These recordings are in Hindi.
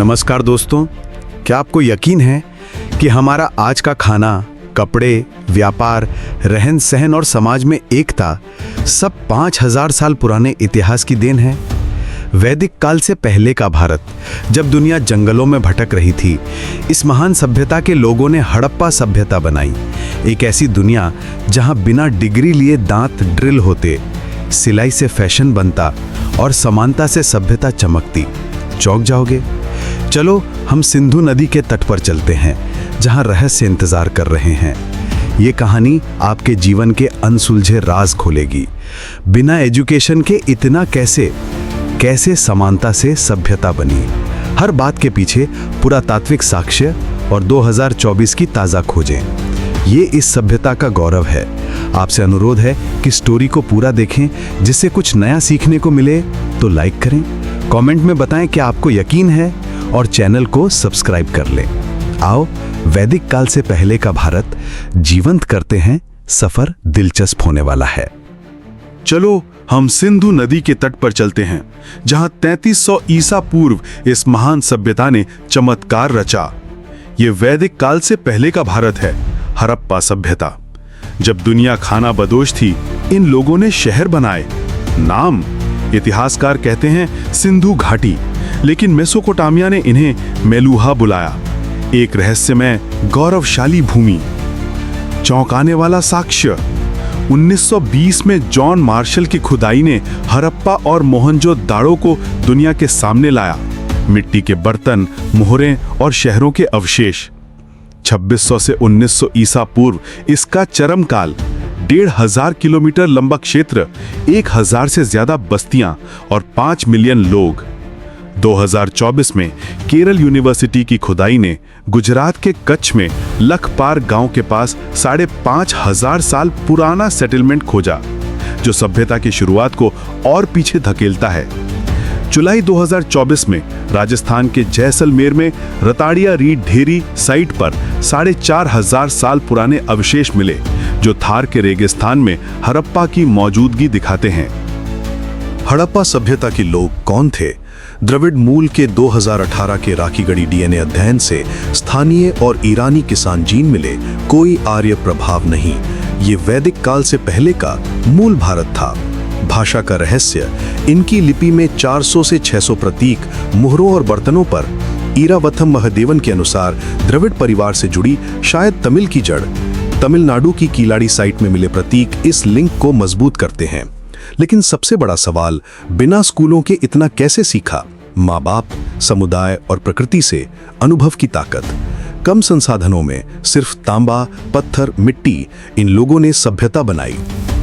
नमस्कार दोस्तों, क्या आपको यकीन है कि हमारा आज का खाना, कपड़े, व्यापार, रहन सहन और समाज में एकता सब 5000 साल पुराने इतिहास की देन है। वैदिक काल से पहले का भारत, जब दुनिया जंगलों में भटक रही थी, इस महान सभ्यता के लोगों ने हड़प्पा सभ्यता बनाई। एक ऐसी दुनिया जहां बिना डिग्री लिए दांत ड्रिल होते, सिलाई से फैशन बनता और समानता से सभ्यता चमकती। चौंक जाओगे? चलो हम सिंधु नदी के तट पर चलते हैं, जहां रहस्य इंतजार कर रहे हैं। ये कहानी आपके जीवन के अनसुलझे राज खोलेगी। बिना एजुकेशन के इतना कैसे समानता से सभ्यता बनी। हर बात के पीछे पुरातात्विक साक्ष्य और 2024 की ताज़ा खोजें। ये इस सभ्यता का गौरव है। आपसे अनुरोध है कि स्टोरी को पूरा देखें, जिससे कुछ नया सीखने को मिले। तो लाइक करें, कमेंट में बताएं कि आपको यकीन है और चैनल को सब्सक्राइब कर लें। आओ वैदिक काल से पहले का भारत जीवंत करते हैं। सफर दिलचस्प होने वाला है। चलो हम सिंधु नदी के तट पर चलते हैं, जहां 3300 ईसा पूर्व इस महान सभ्यता ने चमत्कार रचा। ये वैदिक काल से पहले का भारत है, हड़प्पा सभ्यता। जब दुनिया खाना बदोश थी, इन लोगों ने शहर बनाए। नाम इतिहासकार कहते हैं सिंधु घाटी, लेकिन मेसोपोटामिया ने इन्हें मेलुहा बुलाया। एक रहस्यमय गौरवशाली भूमि। चौंकाने वाला साक्ष्य 1920 में जॉन मार्शल की खुदाई ने हड़प्पा और मोहनजोदड़ो को दुनिया के सामने लाया। मिट्टी के बर्तन, मोहरें और शहरों के अवशेष। 2600 से 1900 ईसा पूर्व इसका चरम काल। 1500 किलोमीटर लंबा क्षेत्र, 1000 से ज्यादा बस्तियां और 5 मिलियन लोग। 2024 में केरल यूनिवर्सिटी की खुदाई ने गुजरात के कच्छ में लखपार गांव के पास 5500 साल पुराना सेटलमेंट खोजा, जो सभ्यता की शुरुआत को और पीछे धकेलता है। जुलाई 2024 में राजस्थान के जैसलमेर में रताड़िया रीठ ढेरी साइट पर 4500 साल पुराने अवशेष मिले, जो थार के रेगिस्तान में हड़प्पा की मौजूदगी दिखाते हैं। हड़प्पा सभ्यता के लोग कौन थे? द्रविड़ मूल के 2018 के राखीगढ़ी डीएनए अध्ययन से स्थानीय और ईरानी किसान जीन मिले। कोई आर्य प्रभाव नहीं। ये वैदिक काल से पहले का मूल भारत था। भाषा का रहस्य, इनकी लिपि में 400 से 600 प्रतीक मुहरों और बर्तनों पर। ईरावथम महदेवन के अनुसार द्रविड़ परिवार से जुड़ी शायद तमिल की जड़। तमिलनाडु की कीलाड़ी साइट में मिले प्रतीक इस लिंक को मजबूत करते हैं। लेकिन सबसे बड़ा सवाल, बिना स्कूलों के इतना कैसे सीखा? माँ बाप, समुदाय और प्रकृति से अनुभव की ताकत। कम संसाधनों में सिर्फ तांबा, पत्थर, मिट्टी, इन लोगों ने सभ्यता बनाई।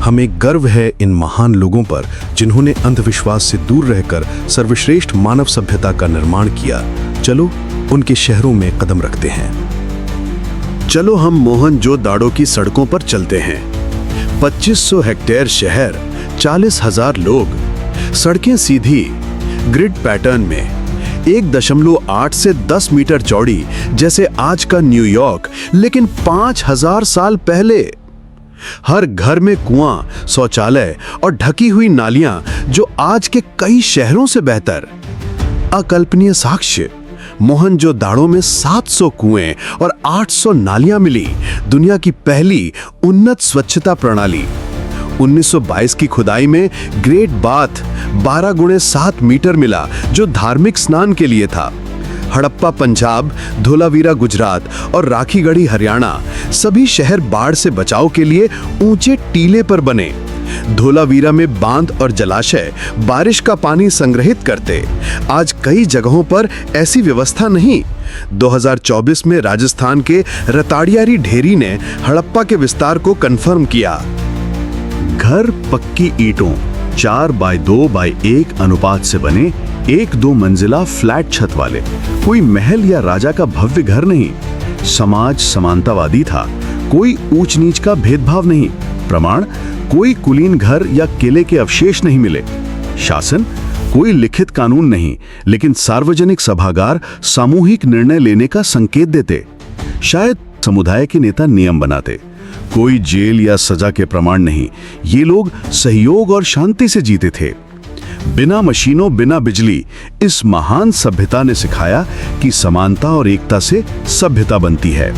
हमें गर्व है इन महान लोगों पर, जिन्होंने अंधविश्वास से दूर रहकर सर्वश्रेष्ठ मानव सभ्यता का निर्माण किया। चलो उनके शहरों में कदम रखते हैं। चलो हम मोहनजोदड़ो की सड़कों पर चलते हैं। 2500 हेक्टेयर शहर, 40,000 लोग, सड़कें सीधी ग्रिड पैटर्न में, 1.8 से 10 मीटर चौड़ी, जैसे आज का न्यूयॉर्क, लेकिन 5000 साल पहले। हर घर में कुआं, शौचालय और ढकी हुई नालियां, जो आज के कई शहरों से बेहतर। अकल्पनीय साक्ष्य, मोहनजोदड़ो में 700 कुएं और 800 नालियां मिली। दुनिया की पहली उन्नत स्वच्छता प्रणाली। 1922 की खुदाई में ग्रेट बाथ 12x7 मीटर मिला, जो धार्मिक स्नान के लिए था। हड़प्पा पंजाब, धोलावीरा गुजरात और राखीगढ़ी हरियाणा, सभी शहर बाढ़ से बचाव के लिए ऊंचे टीले पर बने। धोलावीरा में बांध और जलाशय बारिश का पानी संग्रहित करते। आज कई जगहों पर ऐसी व्यवस्था नहीं। 2024 में राजस्थान के रताड़ियारी ढेरी ने हड़प्पा के विस्तार को कंफर्म किया। घर पक्की ईंटों 4:2:1 अनुपात से बने, 1-2 मंजिला फ्लैट छत वाले। कोई महल या राजा का भव्य घर नहीं। समाज समानतावादी था, कोई ऊंच नीच का भेदभाव नहीं। प्रमाण, कोई कुलीन घर या किले के अवशेष नहीं मिले। शासन, कोई लिखित कानून नहीं, लेकिन सार्वजनिक सभागार सामूहिक निर्णय लेने का संकेत देते। शायद समुदाय के नेता नियम बनाते। कोई जेल या सजा के प्रमाण नहीं। ये लोग सहयोग और शांति से जीते थे। बिना मशीनों, बिना बिजली, इस महान सभ्यता ने सिखाया कि समानता और एकता से सभ्यता बनती है।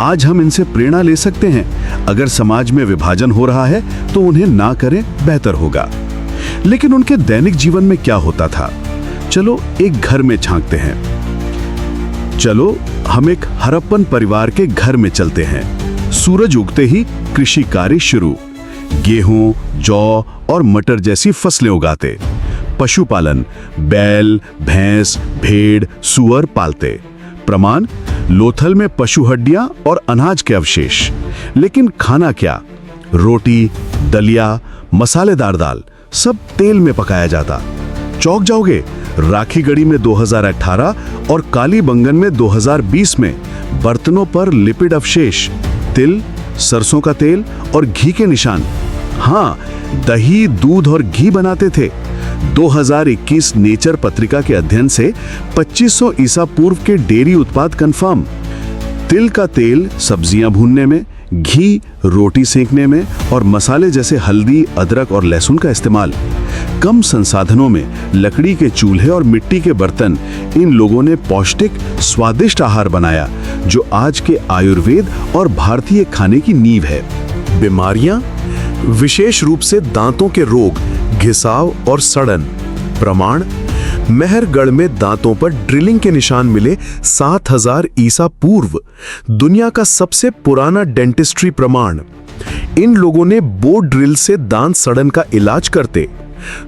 आज हम इनसे प्रेरणा ले सकते हैं। अगर समाज में विभाजन हो रहा है तो उन्हें ना करें, बेहतर होगा। लेकिन उनके दैनिक जीवन में क्या होता था? चलो एक घर में झांकते हैं। चलो हम एक हड़प्पन परिवार के घर में चलते हैं। सूरज उगते ही कृषि कार्य शुरू। गेहूं, जौ और मटर जैसी फसलें उगाते। पशुपालन, बैल, भैंस, भेड़, सुअर पालते। प्रमाण, लोथल में पशु हड्डियां और अनाज के अवशेष। लेकिन खाना क्या? रोटी, दलिया, मसालेदार दाल, सब तेल में पकाया जाता। चौंक जाओगे, राखीगढ़ी में 2018 और कालीबंगन में 2020 में बर्तनों पर लिपिड अवशेष, तिल, सरसों का तेल और घी के निशान। हाँ, दही, दूध और घी बनाते थे। 2021 नेचर पत्रिका के अध्ययन से 2500 ईसा पूर्व के डेयरी उत्पाद कंफर्म। तिल का तेल सब्जियां भूनने में, घी रोटी सेंकने में और मसाले जैसे हल्दी, अदरक और लहसुन का इस्तेमाल। कम संसाधनों में लकड़ी के चूल्हे और मिट्टी के बर्तन, इन लोगों ने पौष्टिक, स्वादिष्ट आहार बनाया जो आज के आयुर्वेद और भारतीय खाने की नींव है। बीमारियां, विशेष रूप से दांतों के रोग, घिसाव और सड़न। प्रमाण, मेहरगढ़ में दांतों पर ड्रिलिंग के निशान मिले 7000 ईसा पूर्व। दुनिया का सबसे पुराना डेंटिस्ट्री प्रमाण। इन लोगों ने बो ड्रिल से दांत सड़न का इलाज करते।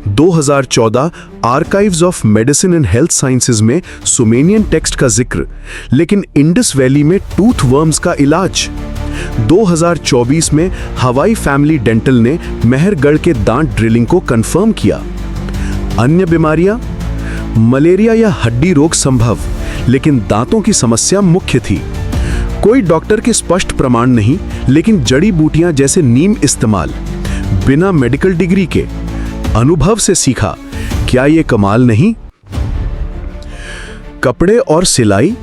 2014 archives of medicine and health sciences में सुमेनियन टेक्स्ट का जिक्र, लेकिन इंडस वैली में टूथ वर्म्स का इलाज। 2024 में हवाई फैमिली डेंटल ने मेहरगढ़ के दांत ड्रिलिंग को कंफर्म किया। अन्य बीमारियां, मलेरिया या हड्डी रोग संभव, लेकिन दांतों की समस्या मुख्य थी। कोई डॉक्टर के स्पष्ट प्रमाण नहीं, लेकिन जड़ी बूटियां जैसे नीम इस्तेमाल। बिना मेडिकल डिग्री के, अनुभव से सीखा। क्या ये कमाल नहीं? कपड़े और सिलाई,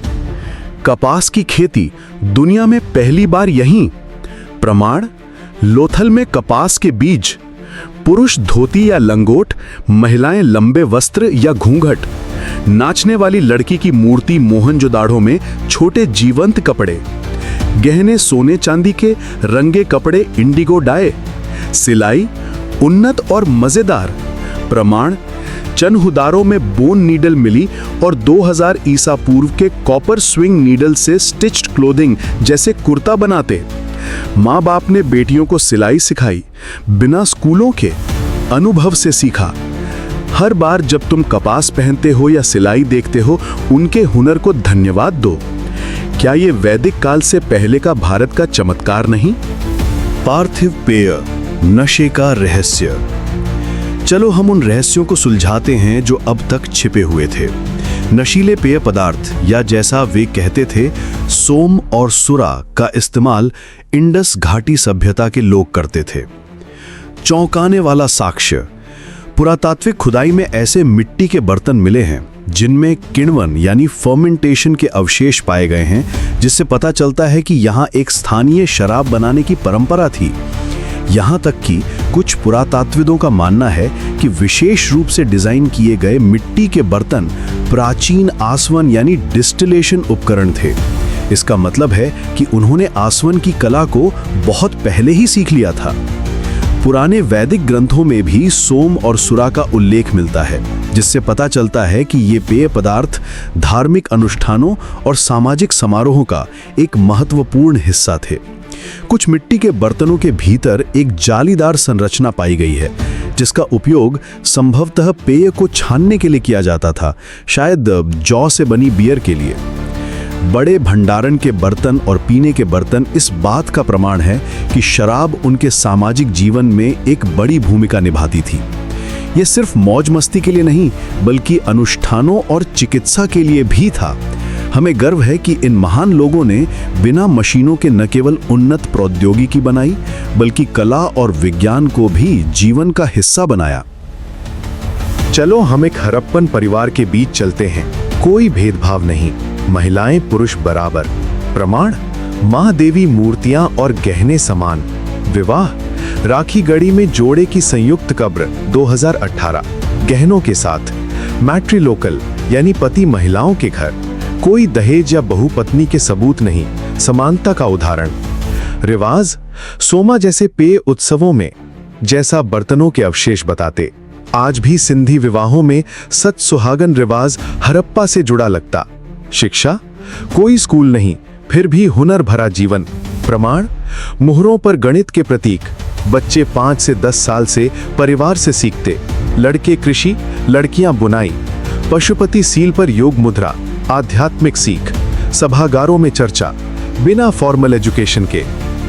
कपास की खेती दुनिया में पहली बार यहीं। प्रमाण, लोथल में कपास के बीज। पुरुष धोती या लंगोट, महिलाएं लंबे वस्त्र या घूंघट। नाचने वाली लड़की की मूर्ति मोहनजोदाड़ो में छोटे जीवंत कपड़े। गहने सोने चांदी के, रंगे कपड़े इंडिगो डाई। सिलाई उन्नत और मजेदार। प्रमाण, चनहुदारों में बोन नीडल मिली और 2000 ईसा पूर्व के कॉपर स्विंग नीडल से स्टिच्ड क्लोथिंग जैसे कुर्ता बनाते। माँ बाप ने बेटियों को सिलाई सिखाई, बिना स्कूलों के, अनुभव से सीखा। हर बार जब तुम कपास पहनते हो या सिलाई देखते हो, उनके हुनर को धन्यवाद दो। क्या ये वैदिक काल से पहले का भारत का चमत्कार नहीं? पार्थिव पेय, नशे का रहस्य। चलो हम उन रहस्यों को सुलझाते हैं जो अब तक छिपे हुए थे। नशीले पेय पदार्थ, या जैसा वे कहते थे, सोम और सुरा का इस्तेमाल इंडस घाटी सभ्यता के लोग करते थे। चौंकाने वाला साक्ष्य, पुरातात्विक खुदाई में ऐसे मिट्टी के बर्तन मिले हैं जिनमें किण्वन यानी फर्मेंटेशन के अवशेष पाए गए हैं, जिससे पता चलता है कि यहाँ एक स्थानीय शराब बनाने की परंपरा थी। यहाँ तक कि कुछ पुरातात्विदों का मानना है कि विशेष रूप से डिजाइन किए गए मिट्टी के बर्तन प्राचीन आसवन यानी डिस्टिलेशन उपकरण थे। इसका मतलब है कि उन्होंने आसवन की कला को बहुत पहले ही सीख लिया था। पुराने वैदिक ग्रंथों में भी सोम और सुरा का उल्लेख मिलता है, जिससे पता चलता है कि ये पेय पदार्थ धार्मिक अनुष्ठानों और सामाजिक समारोहों का एक महत्वपूर्ण हिस्सा थे। कुछ मिट्टी के बर्तनों के भीतर एक जालीदार संरचना पाई गई है, जिसका उपयोग संभवतः पेय को छानने के लिए किया जाता था, शायद जौ से बनी बियर के लिए। बड़े भंडारण के बर्तन और पीने के बर्तन इस बात का प्रमाण है कि शराब उनके सामाजिक जीवन में एक बड़ी भूमिका निभाती थी। यह सिर्फ मौज मस्ती के लिए नहीं, बल्कि अनुष्ठानों और चिकित्सा के लिए भी था। हमें गर्व है कि इन महान लोगों ने बिना मशीनों के न केवल उन्नत प्रौद्योगिकी बनाई, बल्कि कला और विज्ञान को भी जीवन का हिस्सा बनाया। चलो हम एक हड़प्पन परिवार के बीच चलते हैं। कोई भेदभाव नहीं, महिलाएं पुरुष बराबर। प्रमाण, महादेवी मूर्तियां और गहने समान। विवाह, राखीगढ़ी में जोड़े की संयुक्त कब्र 2018। गहनों के साथ। मैट्रिलोकल यानी पति महिलाओं के घर, कोई दहेज या बहुपत्नी के सबूत नहीं, समानता का उदाहरण। रिवाज, सोमा जैसे पेय उत्सवों में जैसा बर्तनों के अवशेष बताते। आज भी सिंधी विवाहों में सत सुहागन रिवाज हड़प्पा से जुड़ा लगता। शिक्षा, कोई स्कूल नहीं, फिर भी हुनर भरा जीवन। प्रमाण, मुहरों पर गणित के प्रतीक, बच्चे 5 से 10 साल से परिवार से सीखते। लड़के कृषि, लड़कियां बुनाई। पशुपति सील पर योग मुद्रा, आध्यात्मिक सीख। सभागारों में चर्चा, बिना फॉर्मल एजुकेशन के।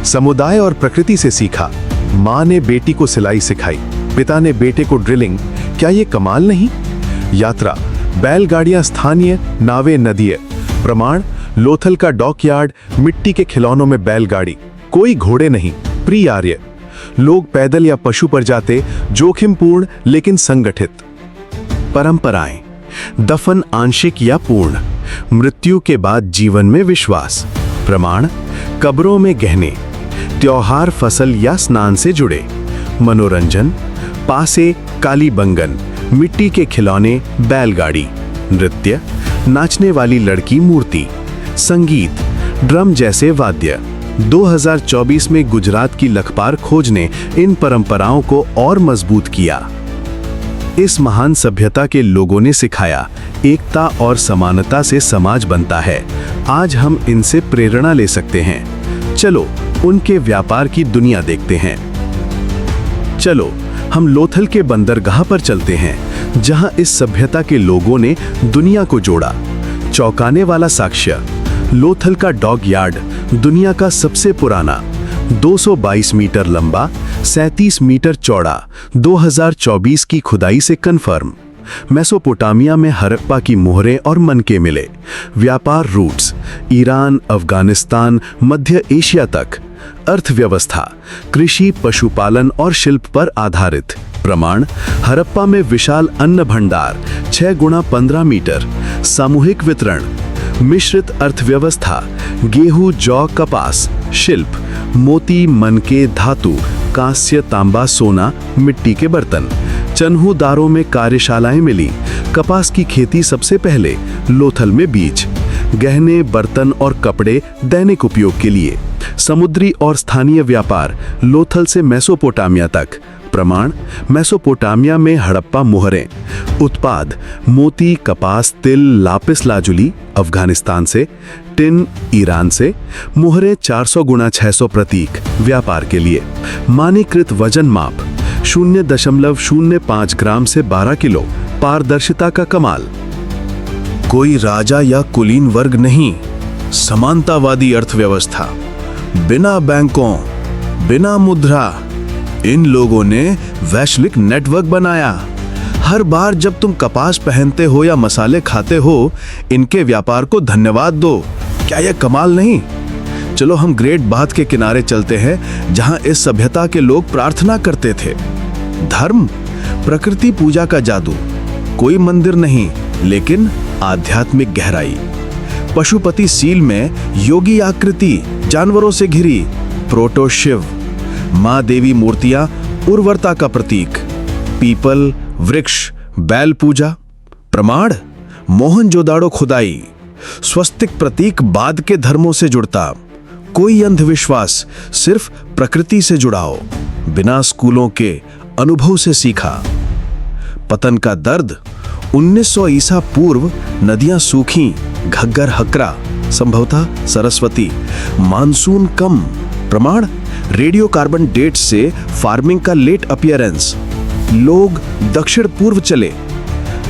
समुदाय और प्रकृति से सीखा। माँ ने बेटी को सिलाई सिखाई, पिता ने बेटे को ड्रिलिंग। क्या ये कमाल नहीं? यात्रा, बैलगाड़ियां स्थानीय, नावें नदीय। प्रमाण, लोथल का डॉकयार्ड, मिट्टी के खिलौनों में बैलगाड़ी, कोई घोड़े नहीं, प्री आर्य। लोग पैदल या पशु पर जाते, जोखिमपूर्ण लेकिन संगठित। परंपराएं, दफन आंशिक या पूर्ण, मृत्यु के बाद जीवन में विश्वास। प्रमाण, कब्रों में गहने, त्योहार फसल या स्नान से जुड़े। मनोरंजन, पासे काली बंगन, मिट्टी के खिलौने, बैलगाड़ी। नृत्य, नाचने वाली लड़की मूर्ति। संगीत, ड्रम जैसे वाद्य। 2024 में गुजरात की लखपार खोज ने इन परंपराओं को और मजबूत किया। इस महान सभ्यता के लोगों ने सिखाया, एकता और समानता से समाज बनता है। आज हम इनसे प्रेरणा ले सकते हैं। चलो उनके व्यापार की दुनिया देखते हैं। चलो हम लोथल के बंदरगाह पर चलते हैं, जहां इस सभ्यता के लोगों ने दुनिया को जोड़ा। चौंकाने वाला साक्ष्य, लोथल का डॉग यार्ड दुनिया का सबसे पुराना, 222 मीटर लंबा, 37 मीटर चौड़ा, 2024 की खुदाई से कन्फर्म। मेसोपोटामिया में हड़प्पा की मोहरें और मनके मिले। व्यापार रूट्स, ईरान, अफगानिस्तान, मध्य एशिया तक। अर्थव्यवस्था, कृषि, पशुपालन और शिल्प पर आधारित। प्रमाण, हड़प्पा में विशाल अन्न भंडार, 6 गुणा 15 मीटर। सामूहिक वितरण, मिश्रित अर्थव्यवस्था, गेहूं, जौ, कपास। शिल्प, मोती, मनके, धातु, कांस्य, तांबा, सोना, मिट्टी के बर्तन। चन्हूदारों में कार्यशालाएं मिली। कपास की खेती सबसे पहले, लोथल में बीज। गहने, बर्तन और कपड़े दैनिक उपयोग के लिए। समुद्री और स्थानीय व्यापार, लोथल से मेसोपोटामिया तक। प्रमाण, मेसोपोटामिया में हड़प्पा मोहरें। उत्पाद, मोती, कपास, तिल, लापिस लाजुली अफगानिस्तान से। टिन, ईरान से। मोहरें 400 गुणा 600 प्रतीक, व्यापार के लिए। मानकीकृत वजन माप, 0.05 ग्राम से 12 किलो। पारदर्शिता का कमाल। कोई राजा या कुलीन वर्ग नहीं, समानतावादी अर्थव्यवस्था। बिना बैंकों, बिना मुद्रा, इन लोगों ने वैश्विक नेटवर्क बनाया। हर बार जब तुम कपास पहनते हो या मसाले खाते हो, इनके व्यापार को धन्यवाद दो। क्या यह कमाल नहीं? चलो हम ग्रेट बाथ के किनारे चलते हैं, जहां इस सभ्यता के लोग प्रार्थना करते थे। धर्म, प्रकृति पूजा का जादू, कोई मंदिर नहीं लेकिन आध्यात्मिक गहराई। पशुपति सील में योगी आकृति, जानवरों से घिरी। प्रोटो शिव, मां देवी मूर्तियां, उर्वरता का प्रतीक। पीपल, वृक्ष, बैल पूजा। प्रमाण, मोहनजोदाड़ो खुदाई, स्वस्तिक प्रतीक बाद के धर्मों से जुड़ता। कोई अंधविश्वास, सिर्फ प्रकृति से जुड़ाओ। बिना स्कूलों के, अनुभव से सीखा। पतन का दर्द, 1900 ईसा पूर्व नदियां सूखी, घग्गर हकरा, संभवतः सरस्वती। मानसून कम। प्रमाण, रेडियो कार्बन डेट से फार्मिंग का लेट अपीयरेंस। लोग दक्षिण पूर्व चले।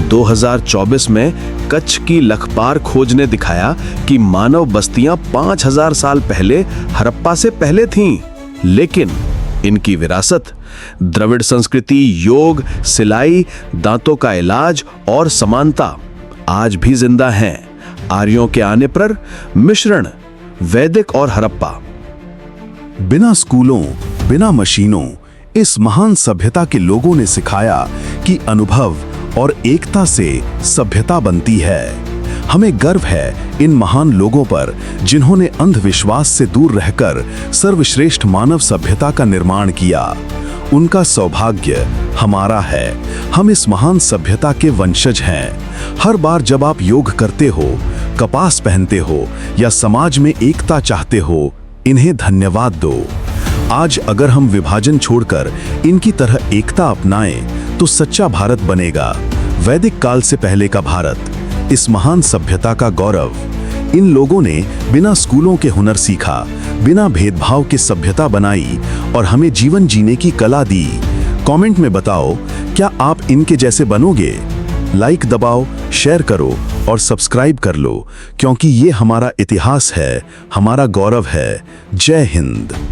2024 में कच्छ की लखपार खोज ने दिखाया कि मानव बस्तियां 5000 साल पहले हड़प्पा से पहले थीं, लेकिन इनकी विरासत, द्रविड़ संस्कृति, योग, सिलाई, दांतों का इलाज और समानता आज भी जिंदा हैं। आर्यों के आने पर मिश्रण, वैदिक और हड़प्पा। बिना स्कूलों, बिना मशीनों, इस महान सभ्यता के लोगों ने सिखाया कि अनुभव और एकता से सभ्यता बनती है। हमें गर्व है इन महान लोगों पर, जिन्होंने अंधविश्वास से दूर रहकर सर्वश्रेष्ठ मानव सभ्यता का निर्माण किया। उनका सौभाग्य हमारा है। हम इस महान सभ्यता के वंशज हैं। हर बार जब आप योग करते हो, कपास पहनते हो या समाज में एकता चाहते हो, इन्हें धन्यवाद दो। आज अगर हम विभाजन छोड़कर इनकी तरह एकता अपनाएं तो सच्चा भारत बनेगा। वैदिक काल से पहले का भारत, इस महान सभ्यता का गौरव। इन लोगों ने बिना स्कूलों के हुनर सीखा, बिना भेदभाव के सभ्यता बनाई और हमें जीवन जीने की कला दी। कमेंट में बताओ, क्या आप इनके जैसे बनोगे? लाइक दबाओ, शेयर करो और सब्सक्राइब कर लो, क्योंकि ये हमारा इतिहास है, हमारा गौरव है। जय हिंद।